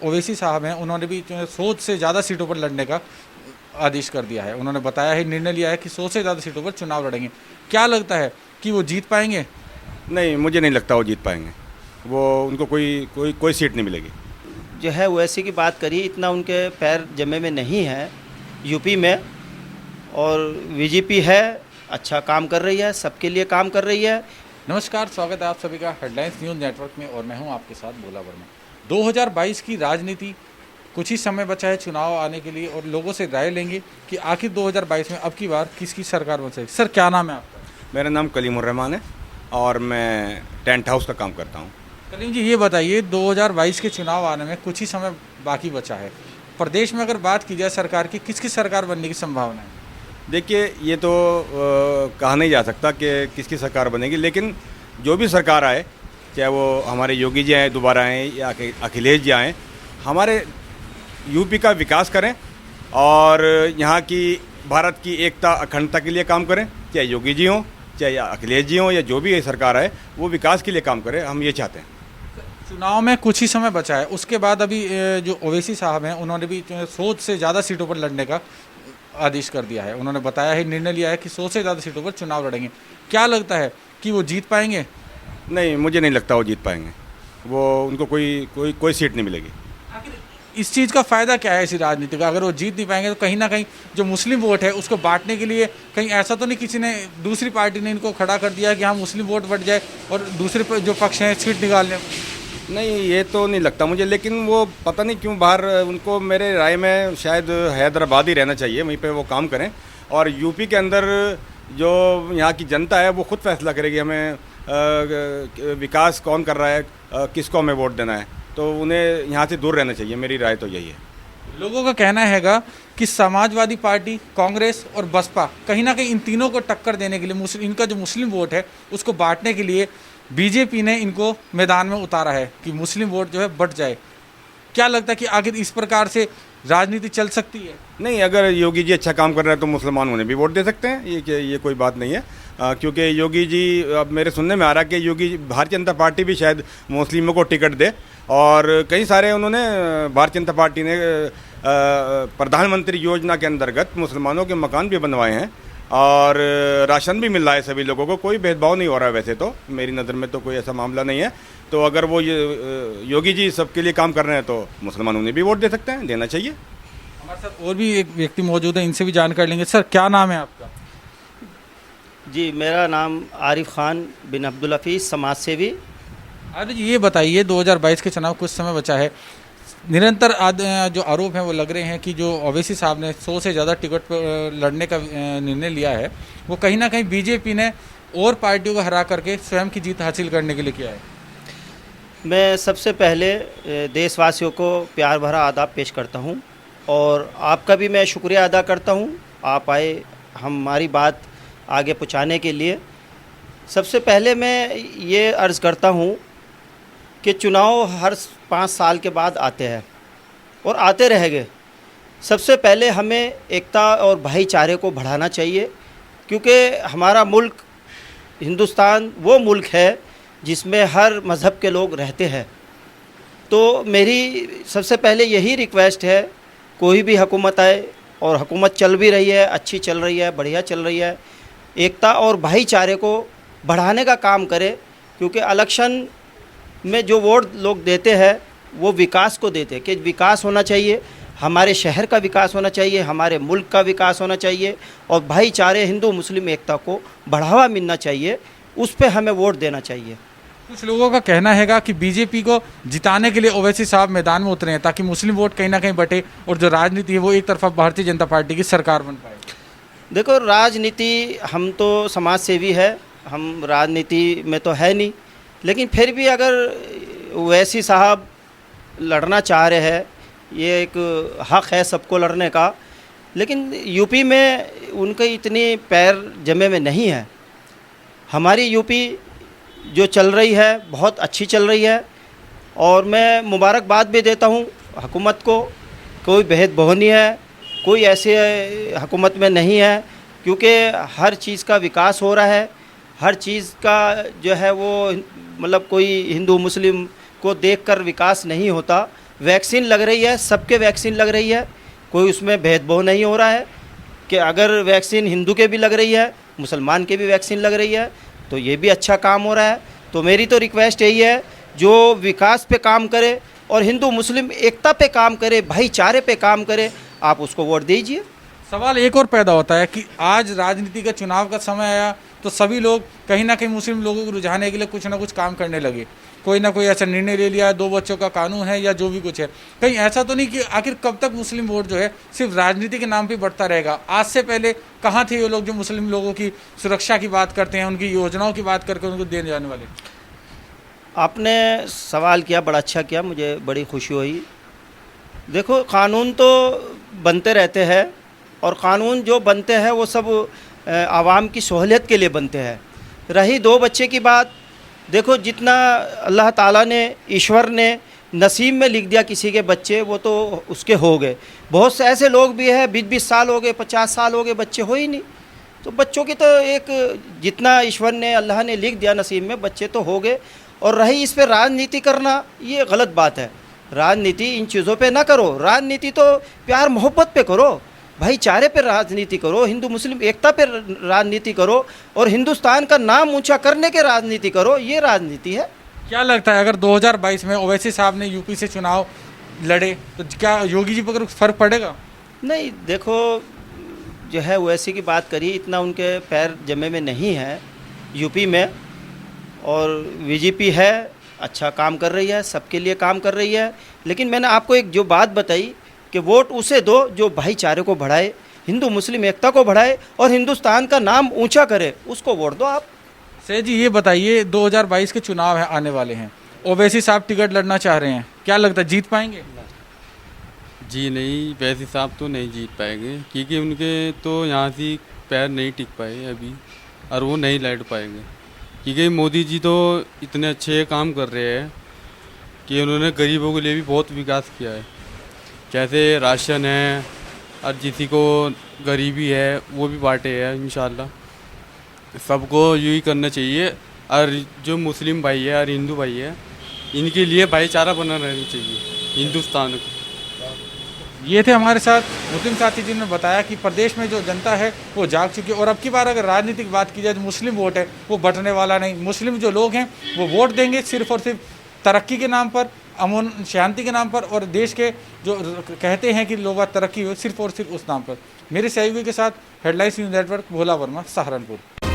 ओवैसी साहब हैं उन्होंने भी 100 से ज़्यादा सीटों पर लड़ने का आदेश कर दिया है। उन्होंने बताया है, निर्णय लिया है कि 100 से ज़्यादा सीटों पर चुनाव लड़ेंगे। क्या लगता है कि वो जीत पाएंगे? नहीं, मुझे नहीं लगता वो जीत पाएंगे। वो उनको कोई सीट नहीं मिलेगी। जो है ओवैसी की बात करी, इतना उनके पैर जमे में नहीं है यूपी में, और बीजेपी है, अच्छा काम कर रही है, सबके लिए काम कर रही है। नमस्कार, स्वागत है आप सभी का हेडलाइंस न्यूज़ नेटवर्क में और मैं हूं आपके साथ भोला वर्मा। 2022 की राजनीति, कुछ ही समय बचा है चुनाव आने के लिए और लोगों से राय लेंगे कि आखिर 2022 में अब की बार किसकी सरकार बन सकेगी। सर, क्या नाम है आपका? मेरा नाम कलीमुर रहमान है और मैं टेंट हाउस का काम करता हूँ। कलीम जी, ये बताइए 2022 के चुनाव आने में कुछ ही समय बाकी बचा है। प्रदेश में अगर बात की जाए सरकार की, किसकी सरकार बनने की संभावना है? देखिए, ये तो कहा नहीं जा सकता कि किसकी सरकार बनेगी, लेकिन जो भी सरकार आए, चाहे वो हमारे योगी जी आए दोबारा आएँ या अखिलेश जी आएँ, हमारे यूपी का विकास करें और यहाँ की भारत की एकता अखंडता के लिए काम करें। चाहे योगी जी हों, चाहे अखिलेश जी हों, या जो भी सरकार आए वो विकास के लिए काम करे। हम ये चाहते हैं। चुनाव में कुछ ही समय बचा है, उसके बाद अभी जो ओवैसी साहब हैं उन्होंने भी 100 से ज़्यादा सीटों पर लड़ने का आदेश कर दिया है। उन्होंने बताया है, निर्णय लिया है कि 100 से ज़्यादा सीटों पर चुनाव लड़ेंगे। क्या लगता है कि वो जीत पाएंगे? नहीं, मुझे नहीं लगता वो जीत पाएंगे। वो उनको कोई सीट नहीं मिलेगी। आखिर इस चीज़ का फ़ायदा क्या है इसी राजनीति का? अगर वो जीत नहीं पाएंगे तो कहीं ना कहीं जो मुस्लिम वोट है उसको बांटने के लिए कहीं ऐसा तो नहीं किसी ने, दूसरी पार्टी ने इनको खड़ा कर दिया कि हाँ मुस्लिम वोट बढ़ जाए और दूसरे जो पक्ष हैं सीट निकालने? नहीं, ये तो नहीं लगता मुझे, लेकिन वो पता नहीं क्यों बाहर, उनको मेरे राय में शायद हैदराबाद ही रहना चाहिए, वहीं पे वो काम करें। और यूपी के अंदर जो यहाँ की जनता है वो खुद फैसला करेगी हमें विकास कौन कर रहा है, किसको हमें वोट देना है। तो उन्हें यहाँ से दूर रहना चाहिए, मेरी राय तो यही है। लोगों का कहना हैगा कि समाजवादी पार्टी, कांग्रेस और बसपा कहीं ना कहीं इन तीनों को टक्कर देने के लिए, इनका जो मुस्लिम वोट है उसको बांटने के लिए बीजेपी ने इनको मैदान में उतारा है कि मुस्लिम वोट जो है बढ़ जाए। क्या लगता है कि आखिर इस प्रकार से राजनीति चल सकती है? नहीं, अगर योगी जी अच्छा काम कर रहे हैं तो मुसलमान उन्हें भी वोट दे सकते हैं। ये कोई बात नहीं है, क्योंकि योगी जी, अब मेरे सुनने में आ रहा है कि योगी भारतीय जनता पार्टी भी शायद मुस्लिमों को टिकट दे, और कई सारे उन्होंने भारतीय जनता पार्टी ने प्रधानमंत्री योजना के अंतर्गत मुसलमानों के मकान भी बनवाए हैं और राशन भी मिल रहा है सभी लोगों को। कोई भेदभाव नहीं हो रहा है, वैसे तो मेरी नज़र में तो कोई ऐसा मामला नहीं है। तो अगर वो योगी जी सबके लिए काम कर रहे हैं तो मुसलमान उन्हें भी वोट दे सकते हैं, देना चाहिए। हमारे साथ और भी एक व्यक्ति मौजूद है, इनसे भी जानकारी लेंगे। सर, क्या नाम है आपका? जी, मेरा नाम आरिफ खान बिन अब्दुल हफीज़, समाज सेवी। अरे जी, ये बताइए 2022 के चुनाव कुछ समय बचा है, निरंतर जो आरोप हैं वो लग रहे हैं कि जो ओवैसी साहब ने 100 से ज़्यादा टिकट पर लड़ने का निर्णय लिया है वो कहीं ना कहीं बीजेपी ने और पार्टियों को हरा करके स्वयं की जीत हासिल करने के लिए किया है। मैं सबसे पहले देशवासियों को प्यार भरा आदाब पेश करता हूं और आपका भी मैं शुक्रिया अदा करता हूं, आप आए हमारी बात आगे पहुंचाने के लिए। सबसे पहले मैं ये अर्ज़ करता हूं कि चुनाव हर 5 साल के बाद आते हैं और आते रहेंगे। सबसे पहले हमें एकता और भाईचारे को बढ़ाना चाहिए, क्योंकि हमारा मुल्क हिंदुस्तान वो मुल्क है जिसमें हर मज़हब के लोग रहते हैं। तो मेरी सबसे पहले यही रिक्वेस्ट है, कोई भी हुकूमत आए, और हुकूमत चल भी रही है, अच्छी चल रही है, बढ़िया चल रही है, एकता और भाईचारे को बढ़ाने का काम करे, क्योंकि इलेक्शन में जो वोट लोग देते हैं वो विकास को देते हैं कि विकास होना चाहिए, हमारे शहर का विकास होना चाहिए, हमारे मुल्क का विकास होना चाहिए और भाईचारे, हिंदू मुस्लिम एकता को बढ़ावा मिलना चाहिए, उस पर हमें वोट देना चाहिए। कुछ लोगों का कहना हैगा कि बीजेपी को जिताने के लिए ओवैसी साहब मैदान में उतरे हैं ताकि मुस्लिम वोट कहीं ना कहीं बटे और जो राजनीति है वो एक तरफा भारतीय जनता पार्टी की सरकार बन पाए। देखो, राजनीति, हम तो समाज सेवी है, हम राजनीति में तो है नहीं, लेकिन फिर भी अगर ओवैसी साहब लड़ना चाह रहे हैं, ये एक हक़ है सबको लड़ने का, लेकिन यूपी में उनके इतनी पैर जमे में नहीं है। हमारी यूपी जो चल रही है बहुत अच्छी चल रही है और मैं मुबारकबाद भी देता हूँ हुकूमत को। कोई भेदभाव नहीं है, कोई ऐसे हुकूमत में नहीं है, क्योंकि हर चीज़ का विकास हो रहा है, हर चीज़ का जो है वो मतलब कोई हिंदू मुस्लिम को देखकर विकास नहीं होता, वैक्सीन लग रही है, सबके वैक्सीन लग रही है, कोई उसमें भेदभाव नहीं हो रहा है कि अगर वैक्सीन हिंदू के भी लग रही है, मुसलमान के भी वैक्सीन लग रही है, तो ये भी अच्छा काम हो रहा है। तो मेरी तो रिक्वेस्ट यही है, जो विकास पे काम करे और हिंदू मुस्लिम एकता पे काम करे, भाईचारे पे काम करे, आप उसको वोट दीजिए। सवाल एक और पैदा होता है कि आज राजनीति का चुनाव का समय आया तो सभी लोग कहीं ना कहीं मुस्लिम लोगों को रुझाने के लिए कुछ ना कुछ काम करने लगे, कोई ना कोई ऐसा निर्णय ले लिया, 2 बच्चों का कानून है या जो भी कुछ है। कहीं ऐसा तो नहीं कि आखिर कब तक मुस्लिम वोट जो है सिर्फ राजनीति के नाम पे बढ़ता रहेगा? आज से पहले कहाँ थे ये लोग जो मुस्लिम लोगों की सुरक्षा की बात करते हैं, उनकी योजनाओं की बात करके उनको देने जाने वाले? आपने सवाल किया, बड़ा अच्छा किया, मुझे बड़ी खुशी हुई। देखो, कानून तो बनते रहते हैं और कानून जो बनते हैं वो सब आवाम की सहूलियत के लिए बनते हैं। रही 2 बच्चे की बात, देखो जितना अल्लाह ताला ने, ईश्वर ने नसीब में लिख दिया किसी के बच्चे, वो तो उसके हो गए। बहुत से ऐसे लोग भी हैं 20-20 साल हो गए, 50 साल हो गए, बच्चे हो ही नहीं। तो बच्चों की तो एक, जितना ईश्वर ने, अल्लाह ने लिख दिया नसीब में, बच्चे तो हो गए। और रही इस पे राजनीति करना, ये गलत बात है। राजनीति इन चीज़ों पे ना करो, राजनीति तो प्यार मोहब्बत पे करो, भाईचारे पे राजनीति करो, हिंदू मुस्लिम एकता पे राजनीति करो और हिंदुस्तान का नाम ऊंचा करने के राजनीति करो, ये राजनीति है। क्या लगता है अगर 2022 में ओवैसी साहब ने यूपी से चुनाव लड़े तो क्या योगी जी पर फर्क पड़ेगा? नहीं, देखो जो है ओवैसी की बात करी, इतना उनके पैर जमे में नहीं है यूपी में, और बीजेपी है, अच्छा काम कर रही है, सबके लिए काम कर रही है। लेकिन मैंने आपको एक जो बात बताई कि वोट उसे दो जो भाईचारे को बढ़ाए, हिंदू मुस्लिम एकता को बढ़ाए और हिंदुस्तान का नाम ऊंचा करे, उसको वोट दो आप। सैयद जी ये बताइए, 2022 के चुनाव है, आने वाले हैं, ओवैसी साहब टिकट लड़ना चाह रहे हैं, क्या लगता है जीत पाएंगे? जी नहीं, वैसे साहब तो नहीं जीत पाएंगे क्योंकि उनके तो यहाँ से पैर नहीं टिक पाए अभी, और वो नहीं लड़ पाएंगे क्योंकि मोदी जी तो इतने अच्छे काम कर रहे हैं कि उन्होंने गरीबों के लिए भी बहुत विकास किया है। जैसे राशन है और किसी को गरीबी है वो भी बांटे हैं। इंशाल्लाह सबको यही करना चाहिए, और जो मुस्लिम भाई है और हिंदू भाई है, इनके लिए भाईचारा बना रहना चाहिए हिंदुस्तान को। ये थे हमारे साथ मुस्लिम साथी जिन्होंने बताया कि प्रदेश में जो जनता है वो जाग चुकी है और अब की बार अगर राजनीतिक बात की जाए तो मुस्लिम वोट है वो बटने वाला नहीं। मुस्लिम जो लोग हैं वो वोट देंगे सिर्फ और सिर्फ तरक्की के नाम पर, अमन शांति के नाम पर, और देश के जो कहते हैं कि लोग तरक्की हो सिर्फ और सिर्फ उस नाम पर। मेरे सहयोगी के साथ हेडलाइंस न्यूज़ नेटवर्क, भोला वर्मा, सहारनपुर।